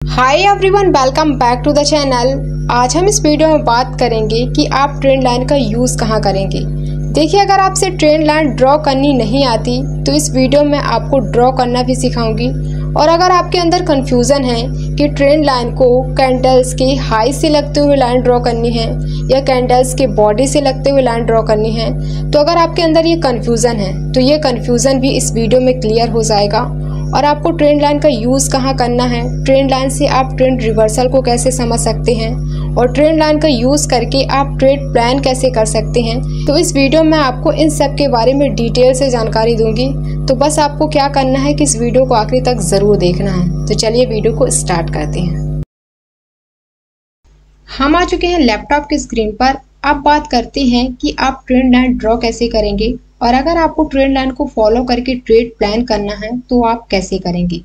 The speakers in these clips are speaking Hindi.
Hi everyone, welcome back to the channel. आज हम इस वीडियो में बात करेंगे कि आप ट्रेंड लाइन का यूज़ कहाँ करेंगे। देखिए, अगर आपसे ट्रेंड लाइन ड्रॉ करनी नहीं आती तो इस वीडियो में आपको ड्रॉ करना भी सिखाऊंगी। और अगर आपके अंदर कन्फ्यूज़न है कि ट्रेंड लाइन को कैंडल्स के हाई से लगते हुए लाइन ड्रॉ करनी है या कैंडल्स के बॉडी से लगते हुए लाइन ड्रॉ करनी है, तो अगर आपके अंदर ये कन्फ्यूज़न है तो ये कन्फ्यूज़न भी इस वीडियो में क्लियर हो जाएगा। और आपको ट्रेंड लाइन का यूज़ कहाँ करना है, ट्रेंड लाइन से आप ट्रेंड रिवर्सल को कैसे समझ सकते हैं और ट्रेंड लाइन का यूज़ करके आप ट्रेड प्लान कैसे कर सकते हैं, तो इस वीडियो में आपको इन सब के बारे में डिटेल से जानकारी दूंगी। तो बस आपको क्या करना है कि इस वीडियो को आखिरी तक ज़रूर देखना है। तो चलिए वीडियो को स्टार्ट करते हैं। हम आ चुके हैं लैपटॉप की स्क्रीन पर। अब बात करते हैं कि आप ट्रेंड लाइन ड्रॉ कैसे करेंगे और अगर आपको ट्रेंड लाइन को फॉलो करके ट्रेड प्लान करना है तो आप कैसे करेंगे।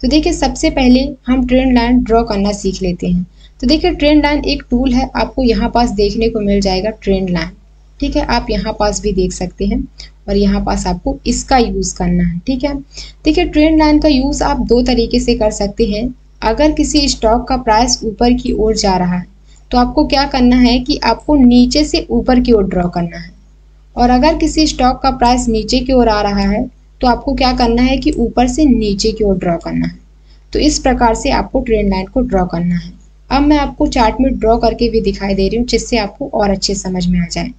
तो देखिए, सबसे पहले हम ट्रेंड लाइन ड्रॉ करना सीख लेते हैं। तो देखिए, ट्रेंड लाइन एक टूल है, आपको यहाँ पास देखने को मिल जाएगा ट्रेंड लाइन। ठीक है, आप यहाँ पास भी देख सकते हैं और यहाँ पास आपको इसका यूज़ करना है। ठीक है, देखिए, ट्रेंड लाइन का यूज़ आप दो तरीके से कर सकते हैं। अगर किसी स्टॉक का प्राइस ऊपर की ओर जा रहा है तो आपको क्या करना है कि आपको नीचे से ऊपर की ओर ड्रॉ करना है, और अगर किसी स्टॉक का प्राइस नीचे की ओर आ रहा है तो आपको क्या करना है कि ऊपर से नीचे की ओर ड्रॉ करना है। तो इस प्रकार से आपको ट्रेंड लाइन को ड्रॉ करना है। अब मैं आपको चार्ट में ड्रॉ करके भी दिखाई दे रही हूँ जिससे आपको और अच्छे समझ में आ जाए।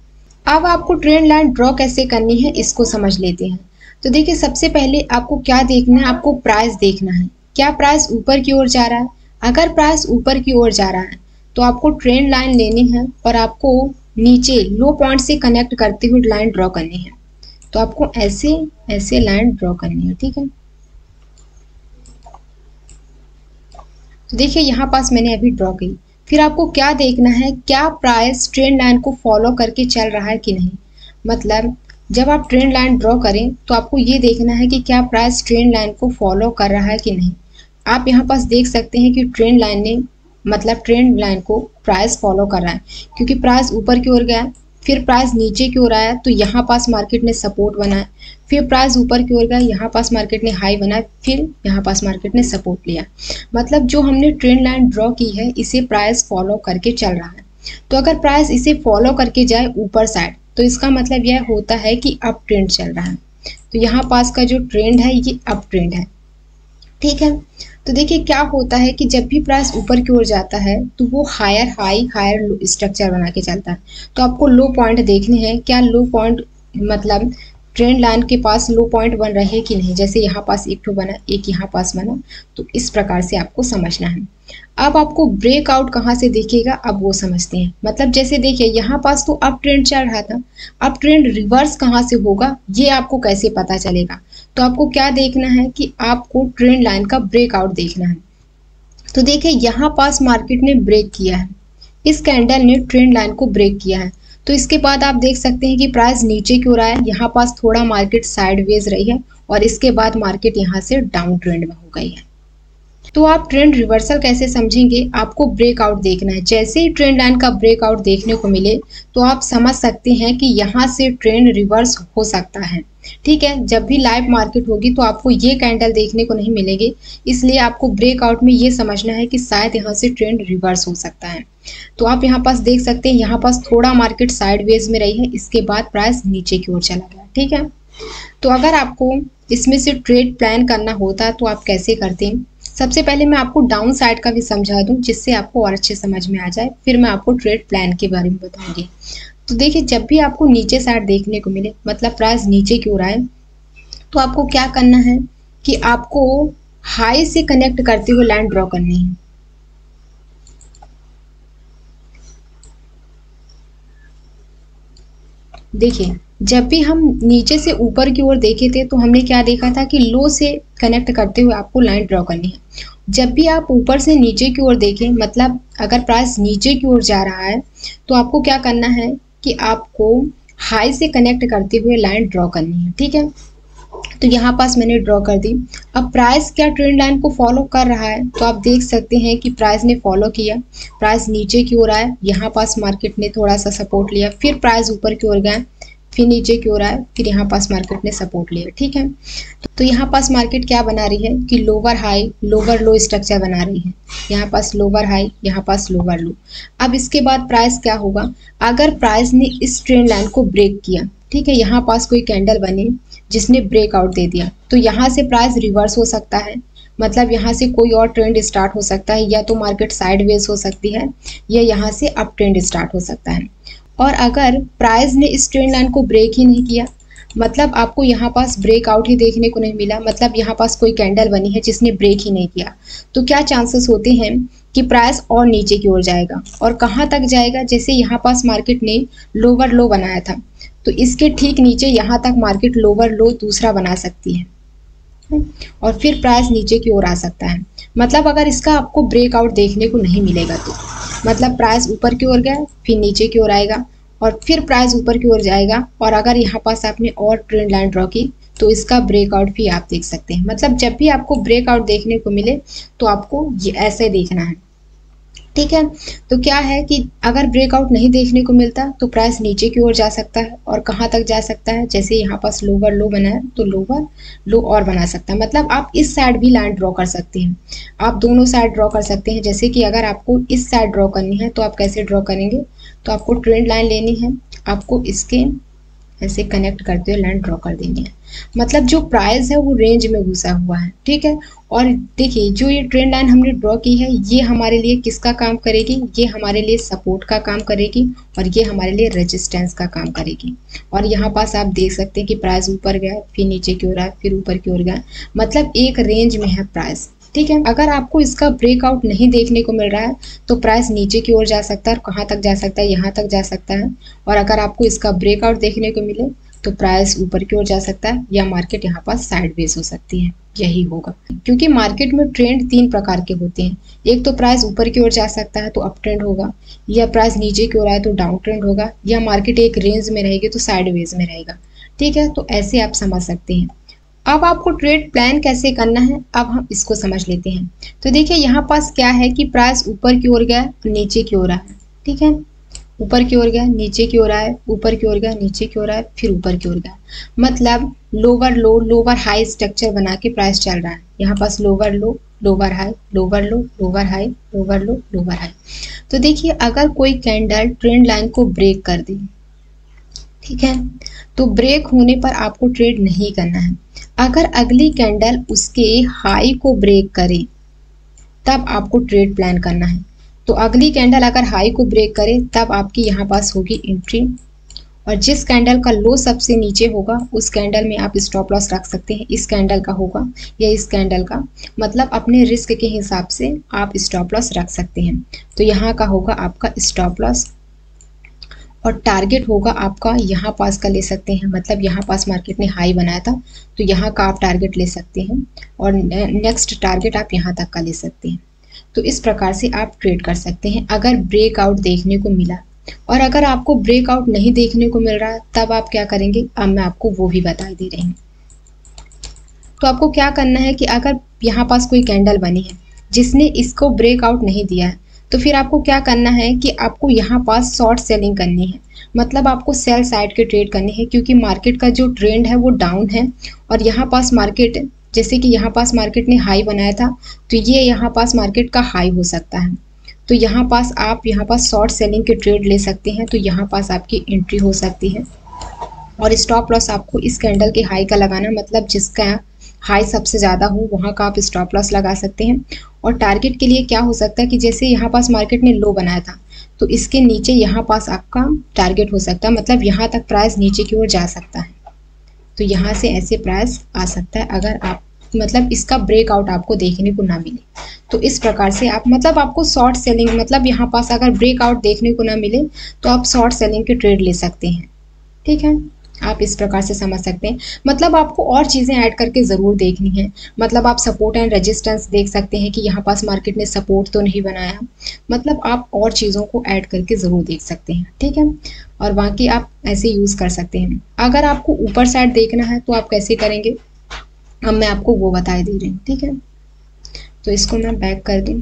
अब आपको ट्रेंड लाइन ड्रॉ कैसे करनी है इसको समझ लेते हैं। तो देखिए, सबसे पहले आपको क्या देखना है, आपको प्राइस देखना है। क्या प्राइस ऊपर की ओर जा रहा है? अगर प्राइस ऊपर की ओर जा रहा है तो आपको ट्रेंड लाइन लेनी है और आपको नीचे लो पॉइंट से कनेक्ट करते हुए लाइन ड्रॉ करनी है। तो आपको ऐसे ऐसे लाइन ड्रॉ करनी है। ठीक है, तो देखिए, यहाँ पास मैंने अभी ड्रॉ की। फिर आपको क्या देखना है, क्या प्राइस ट्रेंड लाइन को फॉलो करके चल रहा है कि नहीं। मतलब जब आप ट्रेंड लाइन ड्रॉ करें तो आपको ये देखना है कि क्या प्राइस ट्रेंड लाइन को फॉलो कर रहा है कि नहीं। आप यहाँ पास देख सकते हैं कि ट्रेंड लाइन ने ट्रेंड लाइन को प्राइस फॉलो कर रहा है, क्योंकि प्राइस ऊपर की ओर गया, फिर प्राइस नीचे की ओर आया तो यहाँ पास मार्केट ने सपोर्ट बनाया, फिर प्राइस ऊपर की ओर गया, यहाँ पास मार्केट ने हाई बनाया, फिर यहाँ पास मार्केट ने सपोर्ट लिया। मतलब जो हमने ट्रेंड लाइन ड्रॉ की है इसे प्राइस फॉलो करके चल रहा है। तो अगर प्राइस इसे फॉलो करके जाए ऊपर साइड तो इसका मतलब यह होता है कि अप ट्रेंड चल रहा है। तो यहाँ पास का जो ट्रेंड है ये अप ट्रेंड है। ठीक है, तो देखिए, क्या होता है कि जब भी प्राइस ऊपर की ओर जाता है तो वो higher high higher low structure बना के चलता है। तो आपको लो पॉइंट देखने हैं, क्या लो पॉइंट मतलब ट्रेंड लाइन के पास लो पॉइंट बन रहे हैं कि नहीं। जैसे यहाँ पास एक तो बना, एक यहाँ पास बना, तो इस प्रकार से आपको समझना है। अब आपको ब्रेकआउट कहाँ से दिखेगा अब वो समझते हैं। मतलब जैसे देखिए, यहाँ पास तो अप ट्रेंड चल रहा था, अप ट्रेंड रिवर्स कहाँ से होगा ये आपको कैसे पता चलेगा। तो आपको क्या देखना है कि आपको ट्रेंड लाइन का ब्रेकआउट देखना है। तो देखिए, यहाँ पास मार्केट ने ब्रेक किया है, इस कैंडल ने ट्रेंड लाइन को ब्रेक किया है। तो इसके बाद आप देख सकते हैं कि प्राइस नीचे की ओर आया, यहाँ पास थोड़ा मार्केट साइडवेज रही है और इसके बाद मार्केट यहाँ से डाउन ट्रेंड में हो गई है। तो आप ट्रेंड रिवर्सल कैसे समझेंगे, आपको ब्रेकआउट देखना है। जैसे ही ट्रेंड लाइन का ब्रेकआउट देखने को मिले तो आप समझ सकते हैं कि यहाँ से ट्रेंड रिवर्स हो सकता है। ठीक है, जब भी लाइव मार्केट होगी तो आपको ये कैंडल देखने को नहीं मिलेंगे, इसलिए आपको ब्रेकआउट में ये समझना है कि शायद यहाँ से ट्रेंड रिवर्स हो सकता है। तो आप यहाँ पास देख सकते हैं, यहाँ पास थोड़ा मार्केट साइडवेज में रही है, इसके बाद प्राइस नीचे की ओर चला गया। ठीक है, तो अगर आपको इसमें से ट्रेड प्लान करना होता तो आप कैसे करते हैं। सबसे पहले मैं आपको डाउन साइड का भी समझा दूं जिससे आपको और अच्छे समझ में आ जाए, फिर मैं आपको ट्रेड प्लान के बारे में बताऊंगी। तो देखिए, जब भी आपको नीचे साइड देखने को मिले, मतलब प्राइस नीचे की ओर आए, तो आपको क्या करना है कि आपको हाई से कनेक्ट करते हुए लाइन ड्रॉ करनी है। देखिए, जब भी हम नीचे से ऊपर की ओर देखे थे तो हमने क्या देखा था कि लो से कनेक्ट करते हुए आपको लाइन ड्रॉ करनी है। जब भी आप ऊपर से नीचे की ओर देखें, मतलब अगर प्राइस नीचे की ओर जा रहा है तो आपको क्या करना है कि आपको हाई से कनेक्ट करते हुए लाइन ड्रॉ करनी है। ठीक है, तो यहाँ पास मैंने ड्रॉ कर दी। अब प्राइस क्या ट्रेंड लाइन को फॉलो कर रहा है, तो आप देख सकते हैं कि प्राइस ने फॉलो किया, प्राइस नीचे की ओर आया, यहाँ पास मार्केट ने थोड़ा सा सपोर्ट लिया, फिर प्राइस ऊपर की ओर गया, फिर नीचे की ओर आए, फिर यहाँ पास मार्केट ने सपोर्ट लिया, ठीक है। तो यहाँ पास मार्केट क्या बना रही है कि लोअर हाई लोअर लो स्ट्रक्चर बना रही है। यहाँ पास लोअर हाई, यहाँ पास लोअर लो। अब इसके बाद प्राइस क्या होगा, अगर प्राइस ने इस ट्रेंड लाइन को ब्रेक किया, ठीक है, यहाँ पास कोई कैंडल बनी जिसने ब्रेकआउट दे दिया, तो यहाँ से प्राइस रिवर्स हो सकता है। मतलब यहाँ से कोई और ट्रेंड स्टार्ट हो सकता है, या तो मार्केट साइडवेज हो सकती है या यहाँ से अप ट्रेंड स्टार्ट हो सकता है। और अगर प्राइस ने इस ट्रेंड लाइन को ब्रेक ही नहीं किया, मतलब आपको यहाँ पास ब्रेकआउट ही देखने को नहीं मिला, मतलब यहाँ पास कोई कैंडल बनी है जिसने ब्रेक ही नहीं किया, तो क्या चांसेस होते हैं कि प्राइस और नीचे की ओर जाएगा। और कहाँ तक जाएगा, जैसे यहाँ पास मार्केट ने लोअर लो बनाया था, तो इसके ठीक नीचे यहाँ तक मार्केट लोअर लो दूसरा बना सकती है और फिर प्राइस नीचे की ओर आ सकता है। मतलब अगर इसका आपको ब्रेकआउट देखने को नहीं मिलेगा तो मतलब प्राइस ऊपर की ओर गया, फिर नीचे की ओर आएगा और फिर प्राइस ऊपर की ओर जाएगा। और अगर यहाँ पास आपने और ट्रेंड लाइन ड्रॉ की तो इसका ब्रेकआउट भी आप देख सकते हैं। मतलब जब भी आपको ब्रेकआउट देखने को मिले तो आपको ये ऐसे देखना है, ठीक है। तो क्या है कि अगर ब्रेकआउट नहीं देखने को मिलता तो प्राइस नीचे की ओर जा सकता है। और कहाँ तक जा सकता है, जैसे यहाँ पास लोअर लो बना है तो लोअर लो और बना सकता है। मतलब आप इस साइड भी लाइन ड्रॉ कर सकते हैं, आप दोनों साइड ड्रॉ कर सकते हैं। जैसे कि अगर आपको इस साइड ड्रॉ करनी है तो आप कैसे ड्रॉ करेंगे, तो आपको ट्रेंड लाइन लेनी है, आपको इसके ऐसे कनेक्ट करते हुए लाइन ड्रॉ कर देनी है। मतलब जो प्राइस है वो रेंज में घुसा हुआ है, ठीक है। और देखिए जो ये ट्रेंड लाइन हमने ड्रॉ की है ये हमारे लिए किसका काम करेगी, ये हमारे लिए सपोर्ट का काम करेगी और ये हमारे लिए रेजिस्टेंस का काम करेगी। और यहाँ पास आप देख सकते हैं कि प्राइस ऊपर गया, फिर नीचे की ओर आया, फिर ऊपर की ओर गया, मतलब एक रेंज में है प्राइस, ठीक है। अगर आपको इसका ब्रेकआउट नहीं देखने को मिल रहा है तो प्राइस नीचे की ओर जा सकता है। और कहाँ तक जा सकता है, यहाँ तक जा सकता है। और अगर आपको इसका ब्रेकआउट देखने को मिले तो प्राइस ऊपर की ओर जा सकता है या मार्केट यहाँ पास साइडवेज हो सकती है, यही होगा। क्योंकि मार्केट में ट्रेंड 3 प्रकार के होते हैं, एक तो प्राइस ऊपर की ओर जा सकता है तो अप ट्रेंड होगा, या प्राइस नीचे की ओर आए तो डाउन ट्रेंड होगा, या मार्केट एक रेंज में रहेगी तो साइडवेज में रहेगा, ठीक है। तो ऐसे आप समझ सकते हैं। अब आपको ट्रेड प्लान कैसे करना है, अब हम इसको समझ लेते हैं। तो देखिए यहाँ पास क्या है कि प्राइस ऊपर की ओर गया, नीचे की ओर आया, ठीक है। ऊपर की ओर गया, नीचे की ओर आया, ऊपर की ओर गया, नीचे की ओर आया, फिर ऊपर की ओर गया। मतलब lower low lower high structure बना के प्राइस चल रहा है। यहाँ पास lower low lower high, lower low lower high, lower low lower high. तो देखिए अगर कोई कैंडल ट्रेंड लाइन को ब्रेक कर दे, ठीक है, तो ब्रेक होने पर आपको ट्रेड नहीं करना है। अगर अगली कैंडल उसके हाई को ब्रेक करे तब आपको ट्रेड प्लान करना है। तो अगली कैंडल अगर हाई को ब्रेक करे तब आपकी यहाँ पास होगी एंट्री, और जिस कैंडल का लो सबसे नीचे होगा उस कैंडल में आप स्टॉप लॉस रख सकते हैं। इस कैंडल का होगा या इस कैंडल का, मतलब अपने रिस्क के हिसाब से आप स्टॉप लॉस रख सकते हैं। तो यहाँ का होगा आपका स्टॉप लॉस और टारगेट होगा आपका यहाँ पास का ले सकते हैं। मतलब यहाँ पास मार्केट ने हाई बनाया था तो यहाँ का आप टारगेट ले सकते हैं और नेक्स्ट टारगेट आप यहाँ तक का ले सकते हैं। तो इस प्रकार से आप ट्रेड कर सकते हैं अगर ब्रेकआउट देखने को मिला। और अगर आपको ब्रेकआउट नहीं देखने को मिल रहा तब आप क्या करेंगे, अब मैं आपको वो भी बता दे रही हूँ। तो आपको क्या करना है कि अगर यहाँ पास कोई कैंडल बनी है जिसने इसको ब्रेकआउट नहीं दिया है तो फिर आपको क्या करना है कि आपको यहाँ पास शॉर्ट सेलिंग करनी है। मतलब आपको सेल साइड के ट्रेड करनी है, क्योंकि मार्केट का जो ट्रेंड है वो डाउन है और यहाँ पास मार्केट, जैसे कि यहाँ पास मार्केट ने हाई बनाया था तो ये यहाँ पास मार्केट का हाई हो सकता है। तो यहाँ पास आप यहाँ पास शॉर्ट सेलिंग के ट्रेड ले सकते हैं। तो यहाँ पास आपकी एंट्री हो सकती है और स्टॉप लॉस आपको इस कैंडल के हाई का लगाना, मतलब जिसका हाई सबसे ज़्यादा हो वहाँ का आप स्टॉप लॉस लगा सकते हैं। और टारगेट के लिए क्या हो सकता है कि जैसे यहाँ पास मार्केट ने लो बनाया था तो इसके नीचे यहाँ पास आपका टारगेट हो सकता है, मतलब यहाँ तक प्राइस नीचे की ओर जा सकता है। तो यहाँ से ऐसे प्राइस आ सकता है अगर आप मतलब इसका ब्रेकआउट आपको देखने को ना मिले। तो इस प्रकार से आप मतलब आपको शॉर्ट सेलिंग, मतलब यहाँ पास अगर ब्रेकआउट देखने को ना मिले तो आप शॉर्ट सेलिंग के ट्रेड ले सकते हैं, ठीक है। आप इस प्रकार से समझ सकते हैं। मतलब आपको और चीज़ें ऐड करके ज़रूर देखनी है। मतलब आप सपोर्ट एंड रेजिस्टेंस देख सकते हैं कि यहाँ पास मार्केट ने सपोर्ट तो नहीं बनाया। मतलब आप और चीज़ों को ऐड करके ज़रूर देख सकते हैं, ठीक है। और बाकी आप ऐसे यूज़ कर सकते हैं। अगर आपको ऊपर साइड देखना है तो आप कैसे करेंगे, अब मैं आपको वो बता दे रही हूँ, ठीक है। तो इसको मैं बैक कर दूँ।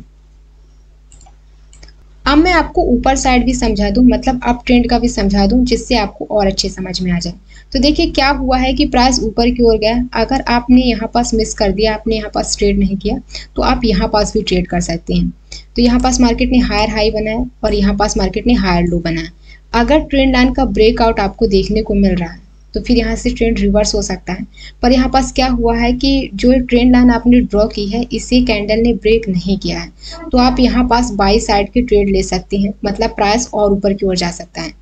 अब मैं आपको ऊपर साइड भी समझा दूं, मतलब अप ट्रेंड का भी समझा दूं, जिससे आपको और अच्छे समझ में आ जाए। तो देखिए क्या हुआ है कि प्राइस ऊपर की ओर गया। अगर आपने यहाँ पास मिस कर दिया, आपने यहाँ पास ट्रेड नहीं किया, तो आप यहाँ पास भी ट्रेड कर सकते हैं। तो यहाँ पास मार्केट ने हायर हाई बनाया और यहाँ पास मार्केट ने हायर लो बनाया। अगर ट्रेंड लाइन का ब्रेकआउट आपको देखने को मिल रहा है तो फिर यहाँ से ट्रेंड रिवर्स हो सकता है। पर यहाँ पास क्या हुआ है कि जो ट्रेंड लाइन आपने ड्रॉ की है, इसे कैंडल ने ब्रेक नहीं किया है, तो आप यहाँ पास बाई साइड की ट्रेड ले सकते हैं, मतलब प्राइस और ऊपर की ओर जा सकता है।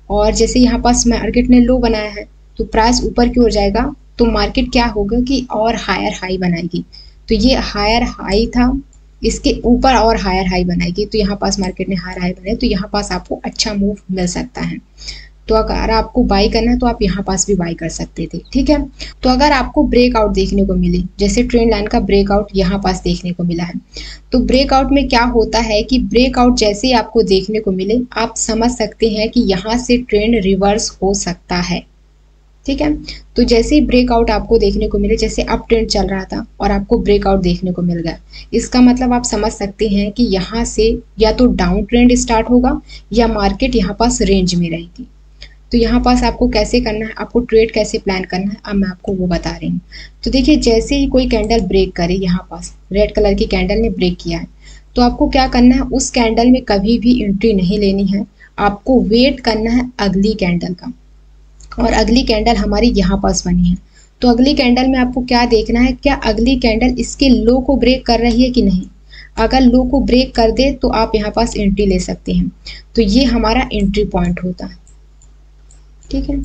और जैसे यहाँ पास मार्केट ने लो बनाया है तो प्राइस ऊपर की ओर जाएगा, तो मार्केट क्या होगा कि और हायर हाई बनाएगी। तो ये हायर हाई था, इसके ऊपर और हायर हाई बनाएगी, तो यहाँ पास मार्केट ने हायर हाई बनाया, तो यहाँ पास आपको अच्छा मूव मिल सकता है। तो अगर आपको बाई करना है तो आप यहाँ पास भी बाई कर सकते थे, ठीक है। तो अगर आपको ब्रेकआउट देखने को मिले, जैसे ट्रेंड लाइन का ब्रेकआउट यहाँ पास देखने को मिला है, तो ब्रेकआउट में क्या होता है कि ब्रेकआउट जैसे ही आपको देखने को मिले, आप समझ सकते हैं कि यहाँ से ट्रेंड रिवर्स हो सकता है, ठीक है। तो जैसे ही ब्रेकआउट आपको देखने को मिले, जैसे अप ट्रेंड चल रहा था और आपको ब्रेकआउट देखने को मिल गया, इसका मतलब आप समझ सकते हैं कि यहाँ से या तो डाउन ट्रेंड स्टार्ट होगा या मार्केट यहाँ पास रेंज में रहेगी। तो यहाँ पास आपको कैसे करना है, आपको ट्रेड कैसे प्लान करना है, अब मैं आपको वो बता रही हूँ। तो देखिए जैसे ही कोई कैंडल ब्रेक करे, यहाँ पास रेड कलर की कैंडल ने ब्रेक किया है, तो आपको क्या करना है, उस कैंडल में कभी भी एंट्री नहीं लेनी है, आपको वेट करना है अगली कैंडल का। और अगली कैंडल हमारी यहाँ पास बनी है, तो अगली कैंडल में आपको क्या देखना है, क्या अगली कैंडल इसके लो को ब्रेक कर रही है कि नहीं। अगर लो को ब्रेक कर दे तो आप यहाँ पास एंट्री ले सकते हैं। तो ये हमारा एंट्री पॉइंट होता है, ठीक है।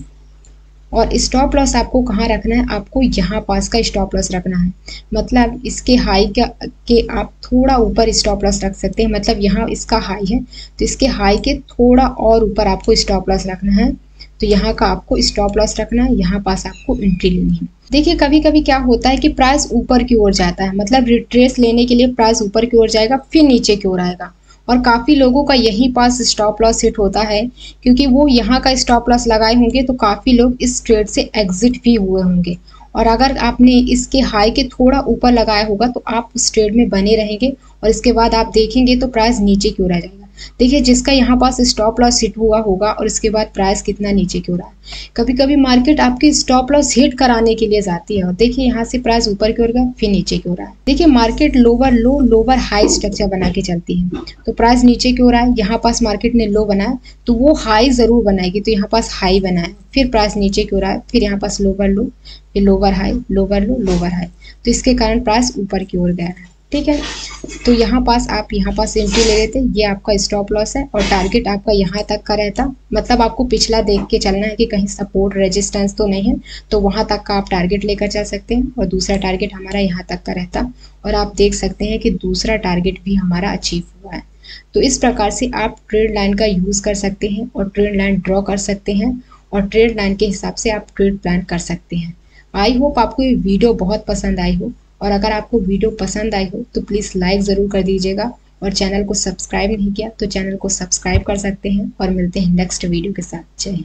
और स्टॉप लॉस आपको कहाँ रखना है, आपको यहाँ पास का स्टॉप लॉस रखना है, मतलब इसके हाई के आप थोड़ा ऊपर स्टॉप लॉस रख सकते हैं, मतलब यहाँ इसका हाई है तो इसके हाई के थोड़ा और ऊपर आपको स्टॉप लॉस रखना है। तो यहाँ का आपको स्टॉप लॉस रखना है, यहाँ पास आपको एंट्री लेनी है। देखिए कभी कभी क्या होता है कि प्राइस ऊपर की ओर जाता है, मतलब रिट्रेस लेने के लिए प्राइस ऊपर की ओर जाएगा, फिर नीचे की ओर आएगा, और काफ़ी लोगों का यहीं पास स्टॉप लॉस हिट होता है, क्योंकि वो यहाँ का स्टॉप लॉस लगाए होंगे तो काफ़ी लोग इस ट्रेड से एग्जिट भी हुए होंगे। और अगर आपने इसके हाई के थोड़ा ऊपर लगाया होगा तो आप उस ट्रेड में बने रहेंगे और इसके बाद आप देखेंगे तो प्राइस नीचे की ओर आ जाएगा। देखिए जिसका यहाँ पास स्टॉप लॉस हिट हुआ होगा और इसके बाद प्राइस कितना नीचे की ओर आया। कभी कभी मार्केट आपकी स्टॉप लॉस हिट कराने के लिए जाती है और देखिए यहाँ से प्राइस ऊपर की ओर गया, फिर नीचे की ओर आया। देखिए market lower low lower high structure बना के चलती है, तो प्राइस नीचे की ओर आया, यहाँ पास मार्केट ने लो बनाया तो वो हाई जरूर बनाएगी, तो यहाँ पास हाई बनाया, फिर प्राइस नीचे की ओर आया, फिर यहाँ पास लोअर लो, फिर lower high, lower low, lower high, तो इसके कारण प्राइस ऊपर की ओर गया है, ठीक है। तो यहाँ पास आप यहाँ पास एंट्री ले लेते, ये आपका स्टॉप लॉस है और टारगेट आपका यहाँ तक का रहता, मतलब आपको पिछला देख के चलना है कि कहीं सपोर्ट रेजिस्टेंस तो नहीं है, तो वहाँ तक का आप टारगेट लेकर चल सकते हैं और दूसरा टारगेट हमारा यहाँ तक का रहता। और आप देख सकते हैं कि दूसरा टारगेट भी हमारा अचीव हुआ है। तो इस प्रकार से आप ट्रेड लाइन का यूज़ कर सकते हैं और ट्रेड लाइन ड्रॉ कर सकते हैं और ट्रेड लाइन के हिसाब से आप ट्रेड प्लान कर सकते हैं। आई होप आपको ये वीडियो बहुत पसंद आई हो, और अगर आपको वीडियो पसंद आई हो तो प्लीज़ लाइक ज़रूर कर दीजिएगा, और चैनल को सब्सक्राइब नहीं किया तो चैनल को सब्सक्राइब कर सकते हैं। और मिलते हैं नेक्स्ट वीडियो के साथ। जय हिंद।